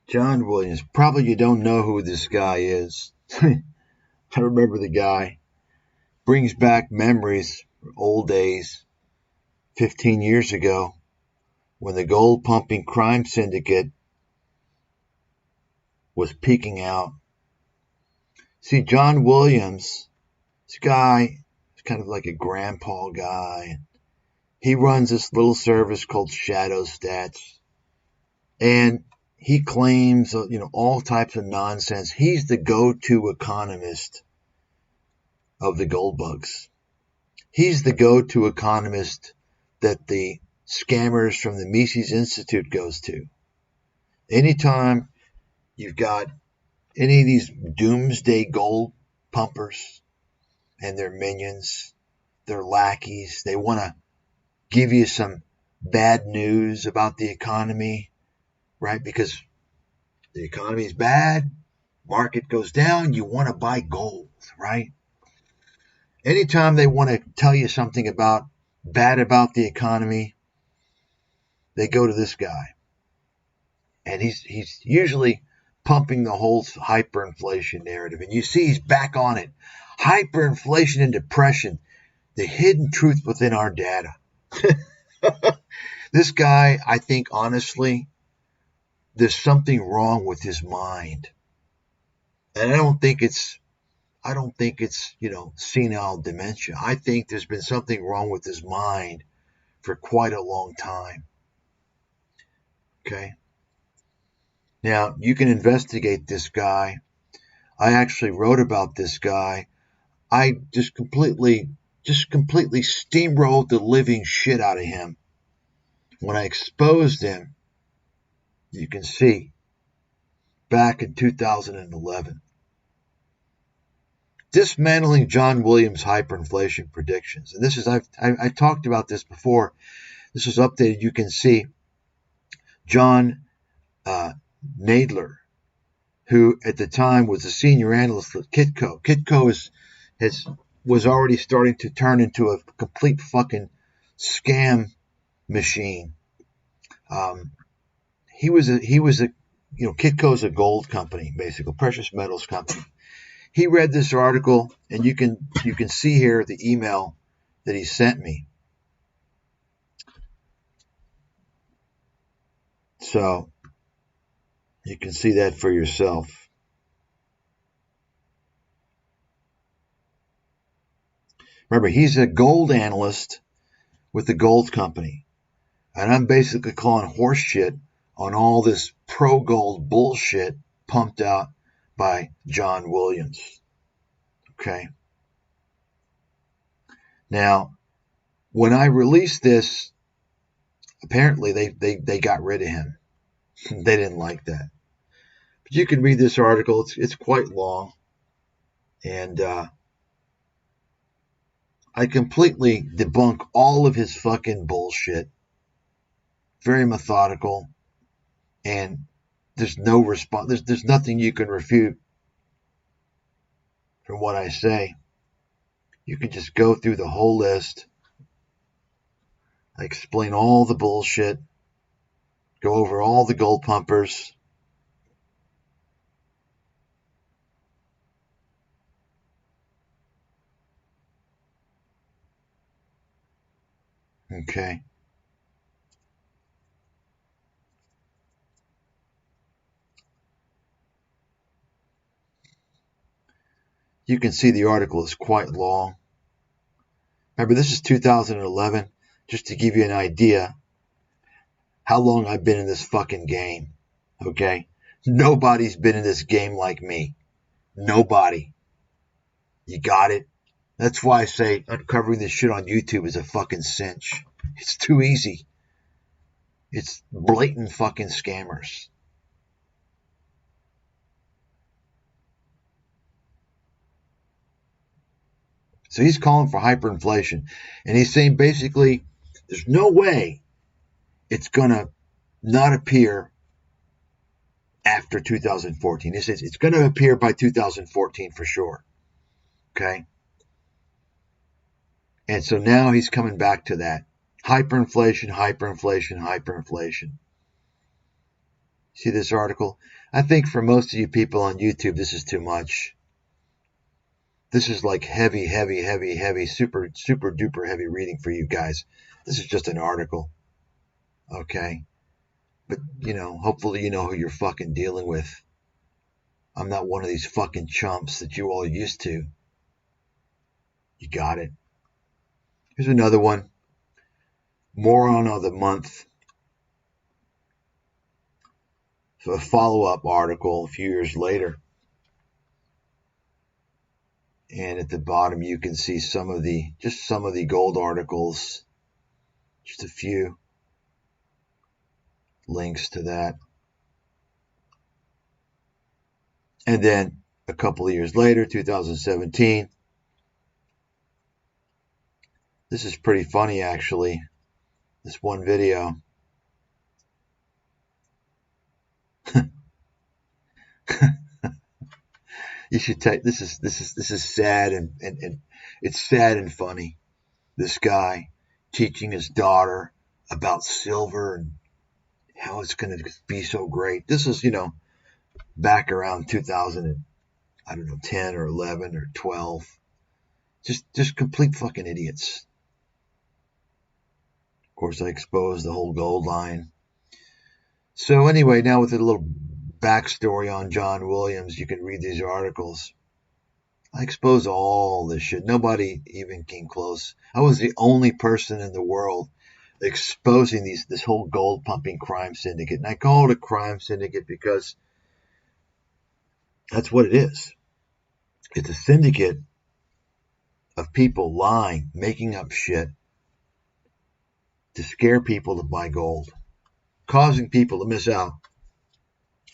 John Williams. Probably you don't know who this guy is. I remember the guy. Brings back memories, old days, 15 years ago, when the gold pumping crime syndicate was peaking out. See, John Williams, this guy is kind of like a grandpa guy. He runs this little service called Shadow Stats. And he claims, all types of nonsense. He's the go-to economist of the gold bugs. He's the go-to economist that the scammers from the Mises Institute goes to. Anytime you've got any of these doomsday gold pumpers and their minions, their lackeys, they want to give you some bad news about the economy, right? Because the economy is bad, market goes down, you want to buy gold, right? Anytime they want to tell you something bad about the economy, they go to this guy. And he's usually pumping the whole hyperinflation narrative. And you see he's back on it. Hyperinflation and depression, the hidden truth within our data. This guy, I think, honestly, there's something wrong with his mind. And I don't think it's senile dementia. I think there's been something wrong with his mind for quite a long time. Okay. Now, you can investigate this guy. I actually wrote about this guy. I just completely steamrolled the living shit out of him. When I exposed him, you can see, back in 2011. Dismantling John Williams' hyperinflation predictions. And this is, I talked about this before. This was updated. You can see John Nadler, who at the time was a senior analyst at Kitco. Kitco was already starting to turn into a complete fucking scam machine. Kitco's a gold company, basically, precious metals company. He read this article, and you can see here the email that he sent me. So you can see that for yourself. Remember, he's a gold analyst with the gold company. And I'm basically calling horse shit on all this pro-gold bullshit pumped out by John Williams. Okay. Now, when I released this, apparently they got rid of him. They didn't like that. But you can read this article. It's quite long. And I completely debunk all of his fucking bullshit. Very methodical. And there's no response. There's nothing you can refute from what I say. You can just go through the whole list. I explain all the bullshit. Go over all the gold pumpers. Okay. You can see the article is quite long. Remember, this is 2011, just to give you an idea how long I've been in this fucking game. Okay? Nobody's been in this game like me. Nobody. You got it? That's why I say uncovering this shit on YouTube is a fucking cinch. It's too easy. It's blatant fucking scammers. So he's calling for hyperinflation. And he's saying basically there's no way it's going to not appear after 2014. He says it's going to appear by 2014 for sure. Okay? And so now he's coming back to that. Hyperinflation, hyperinflation, hyperinflation. See this article? I think for most of you people on YouTube, this is too much. This is like heavy, super duper heavy reading for you guys. This is just an article. Okay? But, hopefully you know who you're fucking dealing with. I'm not one of these fucking chumps that you all are used to. You got it. Here's another one. Moron of the month. So a follow-up article a few years later. And at the bottom you can see some of the gold articles. Just a few links to that. And then a couple of years later, 2017. This is pretty funny, actually. This one video. You should take this is sad and it's sad and funny. This guy teaching his daughter about silver and how it's going to be so great. This is, back around 2010 or 11 or 12. Just complete fucking idiots. Of course, I exposed the whole gold line. So anyway, now with a little backstory on John Williams, you can read these articles. I exposed all this shit. Nobody even came close. I was the only person in the world exposing this whole gold pumping crime syndicate. And I call it a crime syndicate because that's what it is. It's a syndicate of people lying, making up shit to scare people to buy gold, causing people to miss out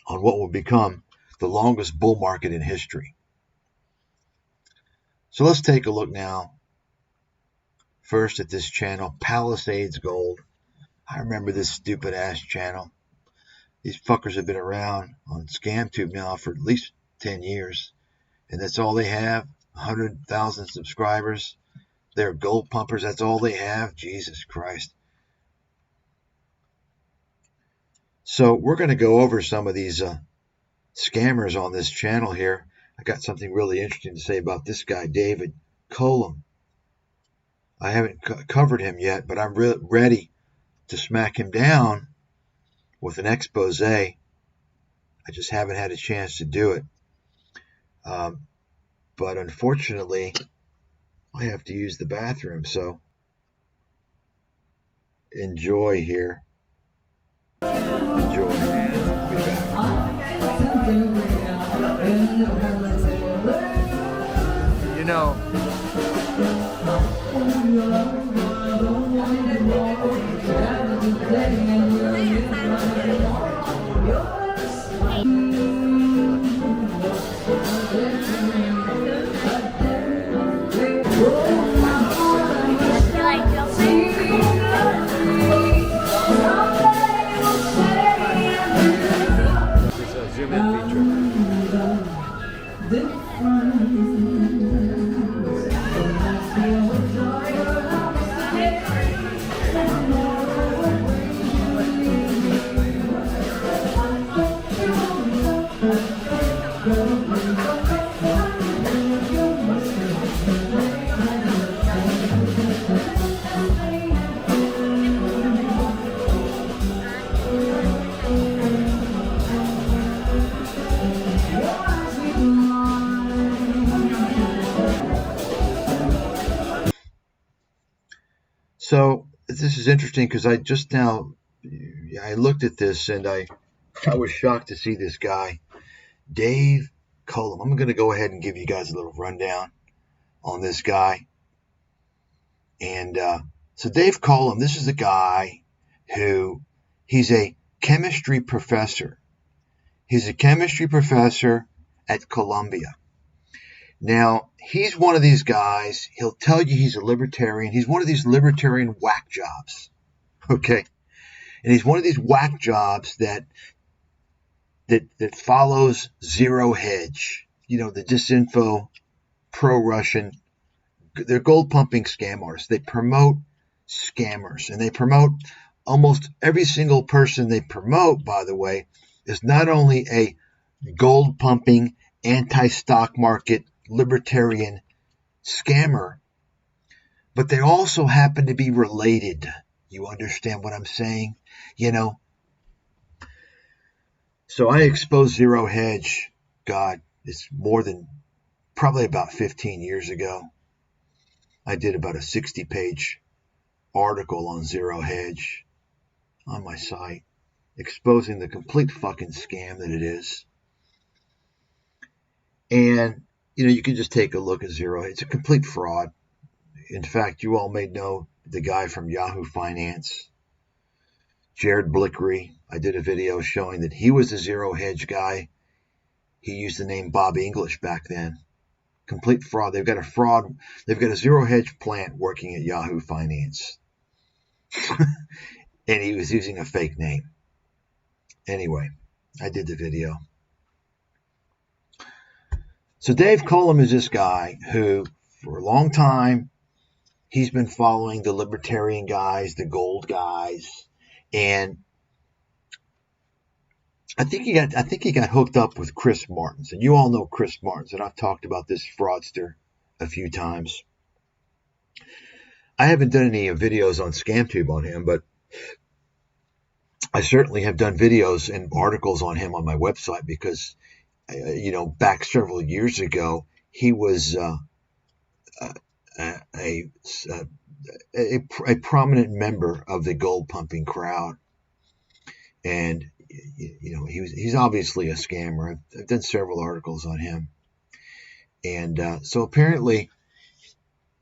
on what will become the longest bull market in history. So let's take a look now first at this channel, Palisades Gold. I remember this stupid ass channel. These fuckers have been around on ScamTube now for at least 10 years. And that's all they have, 100,000 subscribers. They're gold pumpers, that's all they have. Jesus Christ. So we're going to go over some of these scammers on this channel here. I got something really interesting to say about this guy, David Colum. I haven't covered him yet, but I'm ready to smack him down with an expose. I just haven't had a chance to do it. But unfortunately, I have to use the bathroom, so enjoy here. Enjoy. I'll be back. So this is interesting because I looked at this and I was shocked to see this guy, Dave Colum. I'm going to go ahead and give you guys a little rundown on this guy. And so Dave Colum, this is a guy who, he's a chemistry professor. He's a chemistry professor at Columbia. Now, he's one of these guys, he'll tell you he's a libertarian. He's one of these libertarian whack jobs, okay? And he's one of these whack jobs that follows zero hedge. You know, the disinfo, pro-Russian, they're gold-pumping scammers. They promote scammers, and they promote almost every single person they promote, by the way, is not only a gold pumping, anti-stock market, libertarian scammer, but they also happen to be related. You understand what I'm saying? You know, so I exposed Zero Hedge, God, it's more than probably about 15 years ago. I did about a 60-page article on Zero Hedge on my site, exposing the complete fucking scam that it is. And, you know, you can just take a look at Zero Hedge. It's a complete fraud. In fact, you all may know the guy from Yahoo Finance, Jared Blickery. I did a video showing that he was the Zero Hedge guy. He used the name Bob English back then. Complete fraud. They've got a Zero Hedge plant working at Yahoo Finance. And he was using a fake name. Anyway, I did the video. So Dave Cullum is this guy who, for a long time, he's been following the libertarian guys, the gold guys, and I think he got hooked up with Chris Martins. And you all know Chris Martins, and I've talked about this fraudster a few times. I haven't done any videos on ScamTube on him, but I certainly have done videos and articles on him on my website because, you know, back several years ago, he was a prominent member of the gold pumping crowd. And, you know, he's obviously a scammer. I've done several articles on him. And so apparently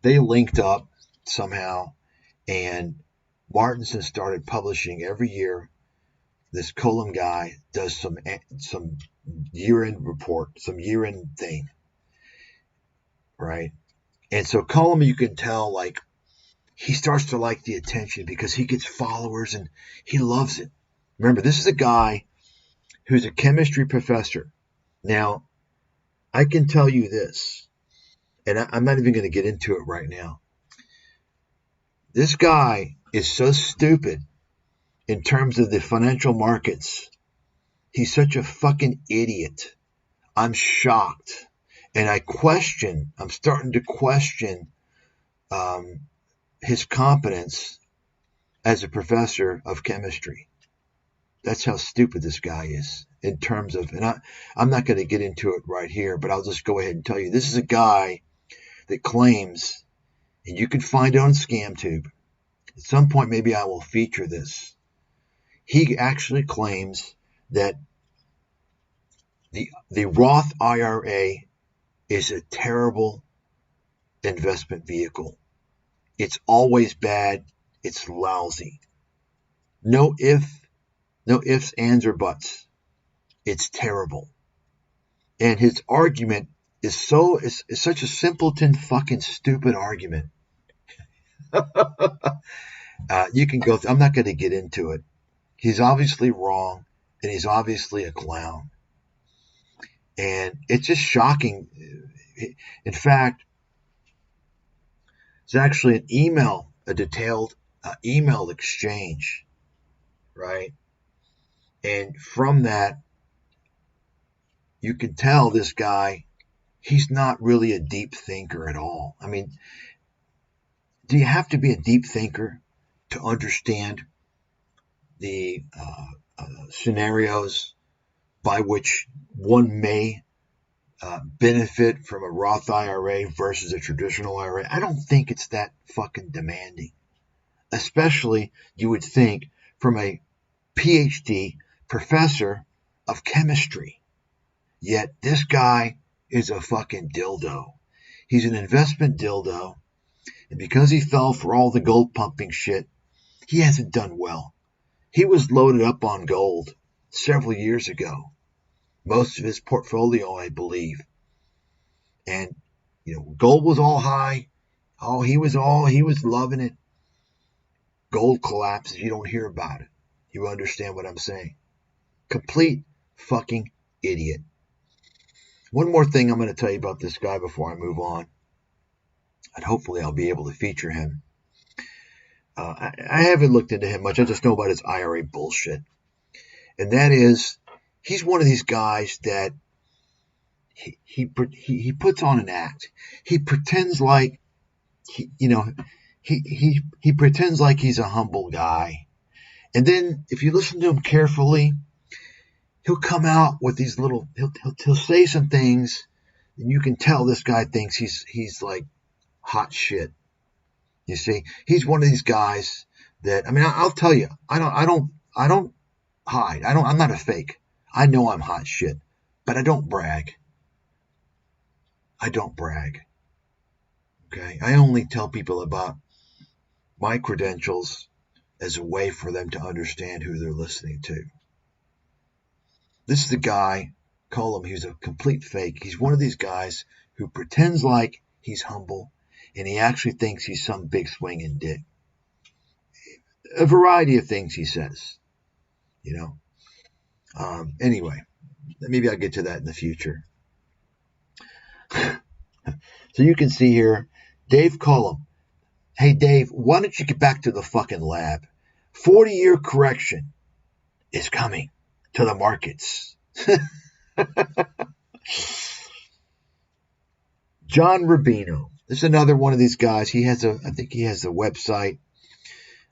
they linked up somehow, and Martinson started publishing every year. This Cullum guy does some year-end report, some year-end thing, right? And so Cullum, you can tell, like, he starts to like the attention because he gets followers and he loves it. Remember, this is a guy who's a chemistry professor. Now, I can tell you this, and I'm not even going to get into it right now. This guy is so stupid in terms of the financial markets. He's such a fucking idiot. I'm shocked. And I'm starting to question his competence as a professor of chemistry. That's how stupid this guy is in terms of, and I'm not going to get into it right here, but I'll just go ahead and tell you, this is a guy that claims, and you can find it on ScamTube. At some point, maybe I will feature this. He actually claims that the Roth IRA is a terrible investment vehicle. It's always bad. It's lousy. No ifs, ands, or buts. It's terrible. And his argument is such a simpleton, fucking stupid argument. You can go. I'm not going to get into it. He's obviously wrong, and he's obviously a clown. And it's just shocking. In fact, it's actually a detailed email exchange, right? And from that, you can tell this guy, he's not really a deep thinker at all. I mean, do you have to be a deep thinker to understand the scenarios by which one may benefit from a Roth IRA versus a traditional IRA? I don't think it's that fucking demanding. Especially, you would think, from a PhD professor of chemistry. Yet this guy is a fucking dildo. He's an investment dildo. And because he fell for all the gold pumping shit, he hasn't done well. He was loaded up on gold several years ago. Most of his portfolio, I believe. And, you know, gold was all high. He was loving it. Gold collapses. You don't hear about it. You understand what I'm saying? Complete fucking idiot. One more thing I'm going to tell you about this guy before I move on. And hopefully I'll be able to feature him. I haven't looked into him much. I just know about his IRA bullshit. And that is, he's one of these guys that he puts on an act. He pretends like he pretends like he's a humble guy, and then if you listen to him carefully, he'll come out with these little. He'll say some things, and you can tell this guy thinks he's like hot shit. You see, he's one of these guys that I'll tell you, I don't hide. I'm not a fake. I know I'm hot shit, but I don't brag. Okay, I only tell people about my credentials as a way for them to understand who they're listening to. This is the guy, call him, he's a complete fake. He's one of these guys who pretends like he's humble, and he actually thinks he's some big swinging dick. A variety of things he says, Anyway, maybe I'll get to that in the future. So you can see here, Dave Cullum. Hey, Dave, why don't you get back to the fucking lab? 40-year correction is coming to the markets. John Rubino. This is another one of these guys. I think he has a website,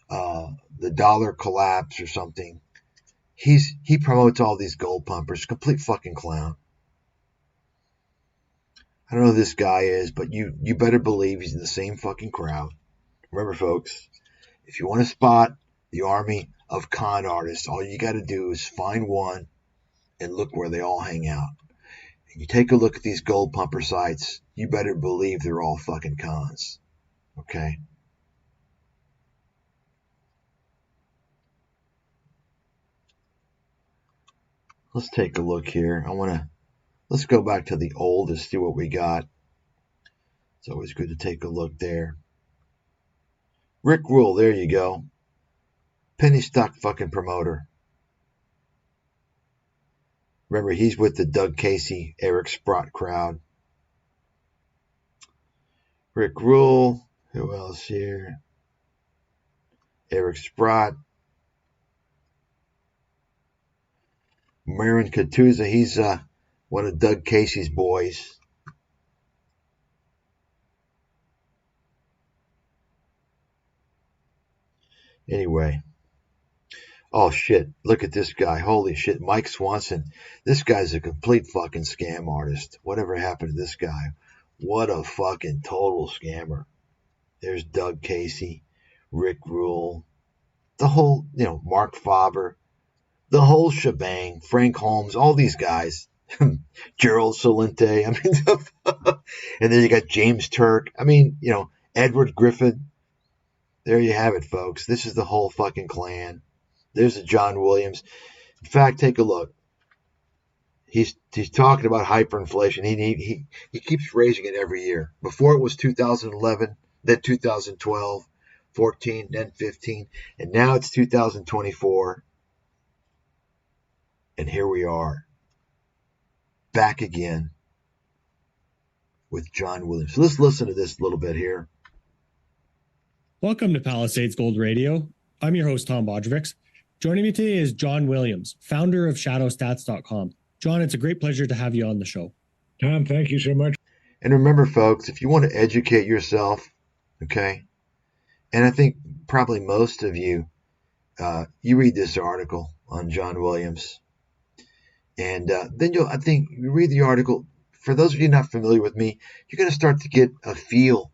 the Dollar Collapse or something. He promotes all these gold pumpers. Complete fucking clown. I don't know who this guy is, but you better believe he's in the same fucking crowd. Remember, folks, if you want to spot the army of con artists, all you got to do is find one and look where they all hang out. And you take a look at these gold pumper sites, you better believe they're all fucking cons. Okay? Let's take a look here. Let's go back to the old to see what we got. It's always good to take a look there. Rick Rule, there you go. Penny stock fucking promoter. Remember, he's with the Doug Casey, Eric Sprott crowd. Rick Rule. Who else here? Eric Sprott. Marin Katuza, he's one of Doug Casey's boys. Anyway. Oh, shit. Look at this guy. Holy shit. Mike Swanson. This guy's a complete fucking scam artist. Whatever happened to this guy? What a fucking total scammer. There's Doug Casey, Rick Rule, the whole, Mark Faber, the whole shebang, Frank Holmes, all these guys. Gerald Salente. And then you got James Turk. Edward Griffin. There you have it, folks. This is the whole fucking clan. There's a John Williams. In fact, take a look. He's talking about hyperinflation. He keeps raising it every year. Before it was 2011, then 2012, 14, then 15, and now it's 2024. And here we are, back again with John Williams. So let's listen to this a little bit here. Welcome to Palisades Gold Radio. I'm your host, Tom Bodrovics. Joining me today is John Williams, founder of ShadowStats.com. John, it's a great pleasure to have you on the show. Tom, thank you so much. And remember, folks, if you want to educate yourself, okay, and I think probably most of you, you read this article on John Williams, and then you read the article. For those of you not familiar with me, you're going to start to get a feel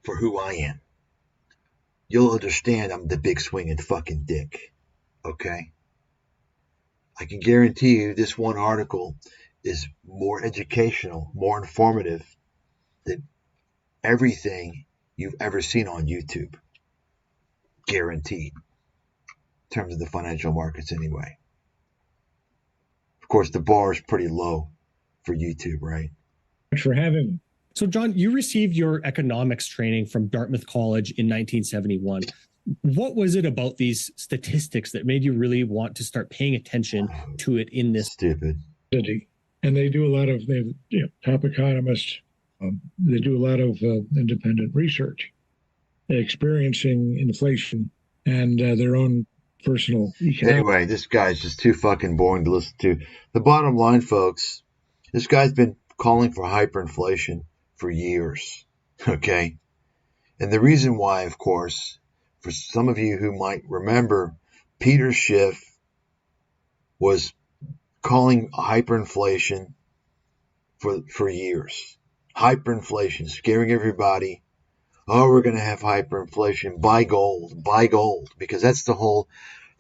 for who I am. You'll understand I'm the big swinging fucking dick. Okay? I can guarantee you this one article is more educational, more informative than everything you've ever seen on YouTube. Guaranteed. In terms of the financial markets anyway. Of course, the bar is pretty low for YouTube, right? Thanks for having me. So, John, you received your economics training from Dartmouth College in 1971. What was it about these statistics that made you really want to start paying attention to it in this? Stupid. And they do a lot of, top economists. They do a lot of independent research, experiencing inflation and their own personal economics. Anyway, this guy's just too fucking boring to listen to. The bottom line, folks, this guy's been calling for hyperinflation for years. Okay? And the reason why, of course, for some of you who might remember, Peter Schiff was calling hyperinflation for years. Hyperinflation, scaring everybody. Oh, we're going to have hyperinflation. Buy gold, because that's the whole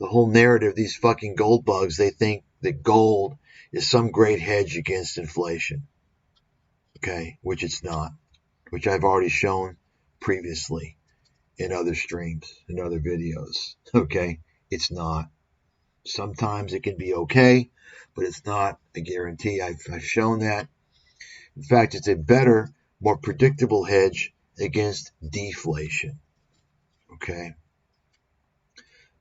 narrative. These fucking gold bugs, they think that gold is some great hedge against inflation. Okay, which it's not, which I've already shown previously in other streams, in other videos. Okay, it's not. Sometimes it can be okay, but it's not a guarantee. I've shown that. In fact, it's a better, more predictable hedge against deflation. Okay?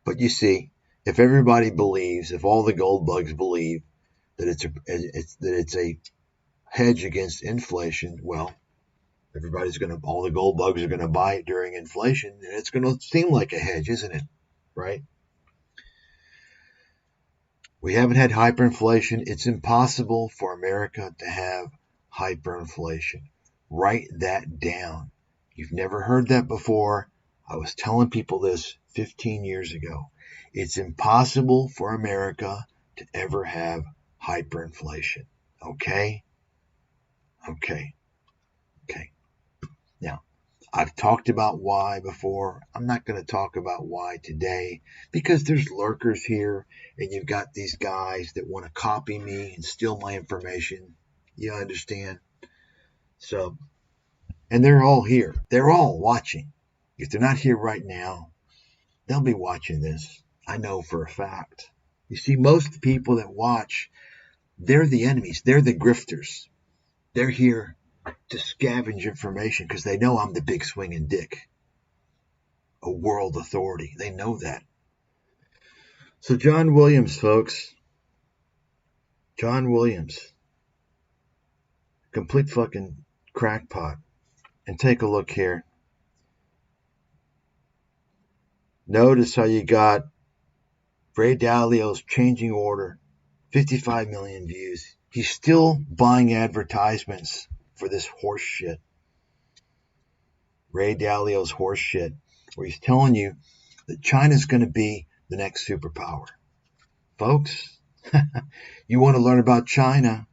But you see, if everybody believes, if all the gold bugs believe that it's a hedge against inflation, well, all the gold bugs are going to buy it during inflation, and it's going to seem like a hedge, isn't it? Right? We haven't had hyperinflation. It's impossible for America to have hyperinflation. Write that down. You've never heard that before. I was telling people this 15 years ago. It's impossible for America to ever have hyperinflation. Okay? Okay. Now, I've talked about why before. I'm not going to talk about why today because there's lurkers here and you've got these guys that want to copy me and steal my information. You understand? So, and they're all here. They're all watching. If they're not here right now, they'll be watching this. I know for a fact. You see, most people that watch, they're the enemies. They're the grifters. They're here to scavenge information because they know I'm the big swinging dick, a world authority. They know that. So John Williams, folks. John Williams. Complete fucking crackpot. And take a look here. Notice how you got Ray Dalio's Changing Order, 55 million views. He's still buying advertisements for this horse shit. Ray Dalio's horse shit, where he's telling you that China's going to be the next superpower. Folks, you want to learn about China,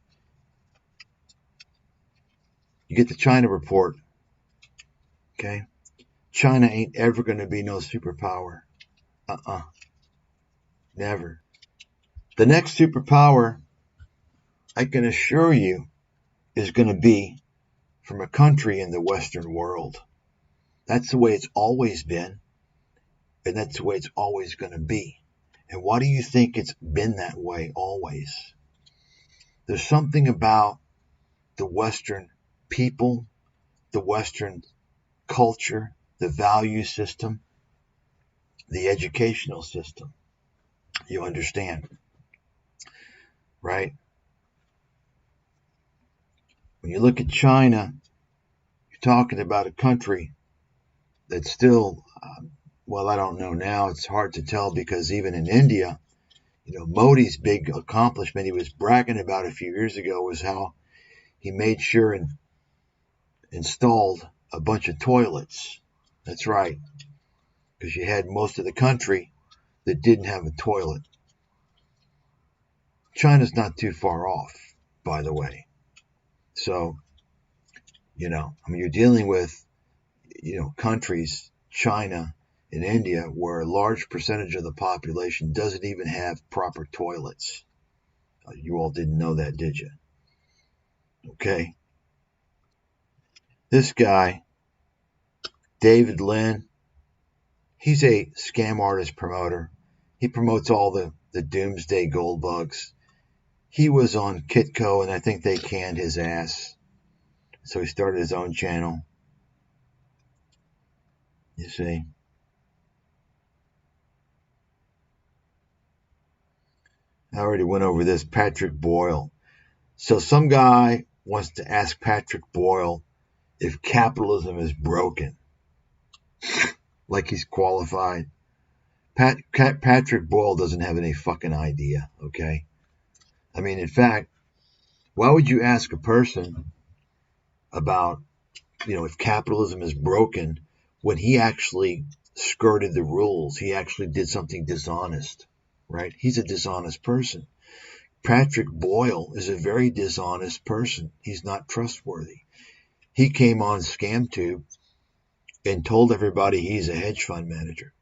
you get the China report. Okay? China ain't ever going to be no superpower. Never. The next superpower, I can assure you, is going to be from a country in the Western world. That's the way it's always been, and that's the way it's always going to be. And why do you think it's been that way always? There's something about the Western people, the Western culture, the value system, the educational system. You understand, right? When you look at China, you're talking about a country that's still, well, I don't know now. It's hard to tell because even in India, Modi's big accomplishment he was bragging about a few years ago was how he made sure and installed a bunch of toilets. That's right. Because you had most of the country that didn't have a toilet. China's not too far off, by the way. So, you're dealing with, countries, China and India, where a large percentage of the population doesn't even have proper toilets. You all didn't know that, did you? Okay. This guy, David Lin, he's a scam artist promoter. He promotes all the doomsday gold bugs. He was on Kitco, and I think they canned his ass. So he started his own channel. You see? I already went over this. Patrick Boyle. So some guy wants to ask Patrick Boyle if capitalism is broken. Like he's qualified. Patrick Boyle doesn't have any fucking idea, okay? I mean, in fact, why would you ask a person about, if capitalism is broken when he actually skirted the rules? He actually did something dishonest, right? He's a dishonest person. Patrick Boyle is a very dishonest person. He's not trustworthy. He came on ScamTube and told everybody he's a hedge fund manager,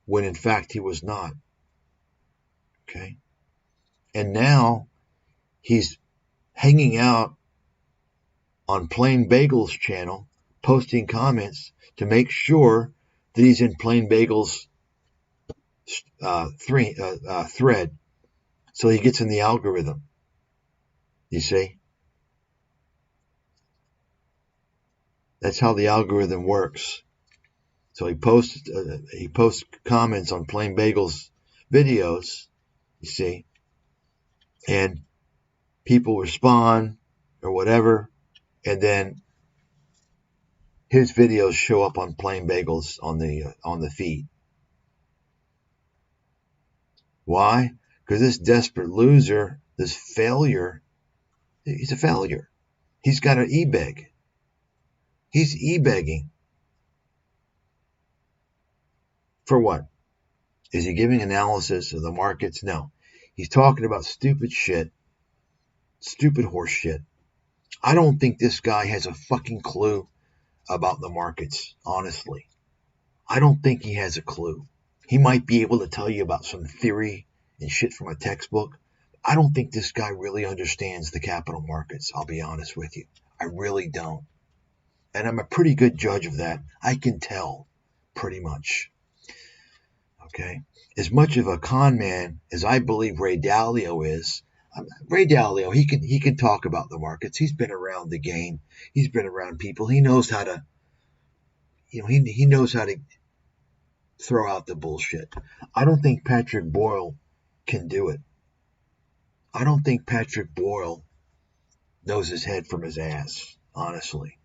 when in fact he was not. Okay? And now he's hanging out on Plain Bagel's channel, posting comments to make sure that he's in Plain Bagel's thread, so he gets in the algorithm. You see? That's how the algorithm works. So he posts comments on Plain Bagel's videos, you see, and people respond or whatever, and then his videos show up on Plain Bagels on the feed. Why? Because this desperate loser, this failure, he's a failure. He's got to e-beg. He's e-begging. For what? Is he giving analysis of the markets? No. He's talking about stupid shit, stupid horse shit. I don't think this guy has a fucking clue about the markets, honestly. I don't think he has a clue. He might be able to tell you about some theory and shit from a textbook. I don't think this guy really understands the capital markets, I'll be honest with you. I really don't. And I'm a pretty good judge of that. I can tell, pretty much. Okay? As much of a con man as I believe Ray Dalio is, Ray Dalio, he can talk about the markets. He's been around the game. He's been around people. He knows how to, he knows how to throw out the bullshit. I don't think Patrick Boyle can do it. I don't think Patrick Boyle knows his head from his ass, honestly.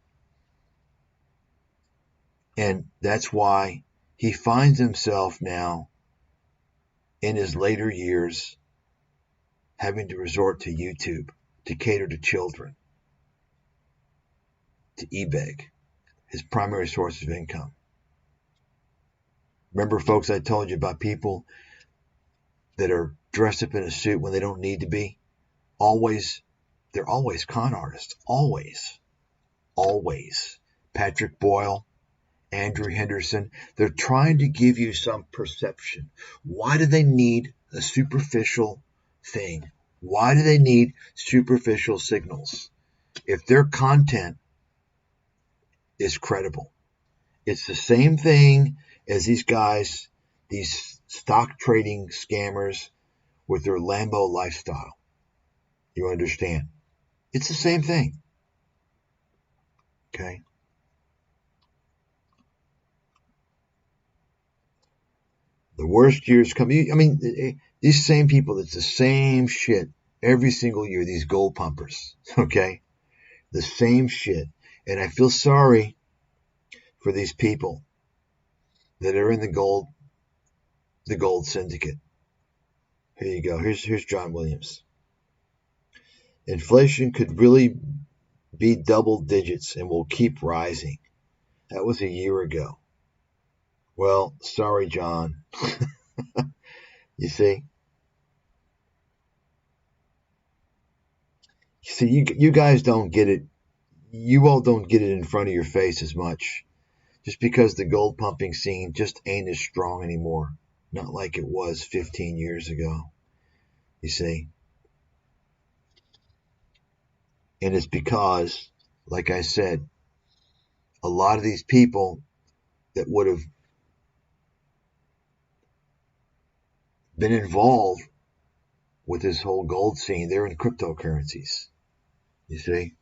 And that's why he finds himself now in his later years having to resort to YouTube to cater to children, to e-beg, his primary source of income. Remember, folks, I told you about people that are dressed up in a suit when they don't need to be? They're always con artists. Always. Patrick Boyle, Andrew Henderson, they're trying to give you some perception. Why do they need a superficial thing? Why do they need superficial signals? If their content is credible. It's the same thing as these guys, these stock trading scammers with their Lambo lifestyle. You understand? It's the same thing. Okay? The worst years come. I mean, these same people, it's the same shit every single year, these gold pumpers. Okay? The same shit. And I feel sorry for these people that are in the gold syndicate. Here you go. Here's John Williams. Inflation could really be double digits and will keep rising. That was a year ago. Well, sorry, John. You see? You guys don't get it. You all don't get it in front of your face as much. Just because the gold pumping scene just ain't as strong anymore. Not like it was 15 years ago. You see? And it's because, like I said, a lot of these people that would have been involved with this whole gold scene, they're in cryptocurrencies. You see?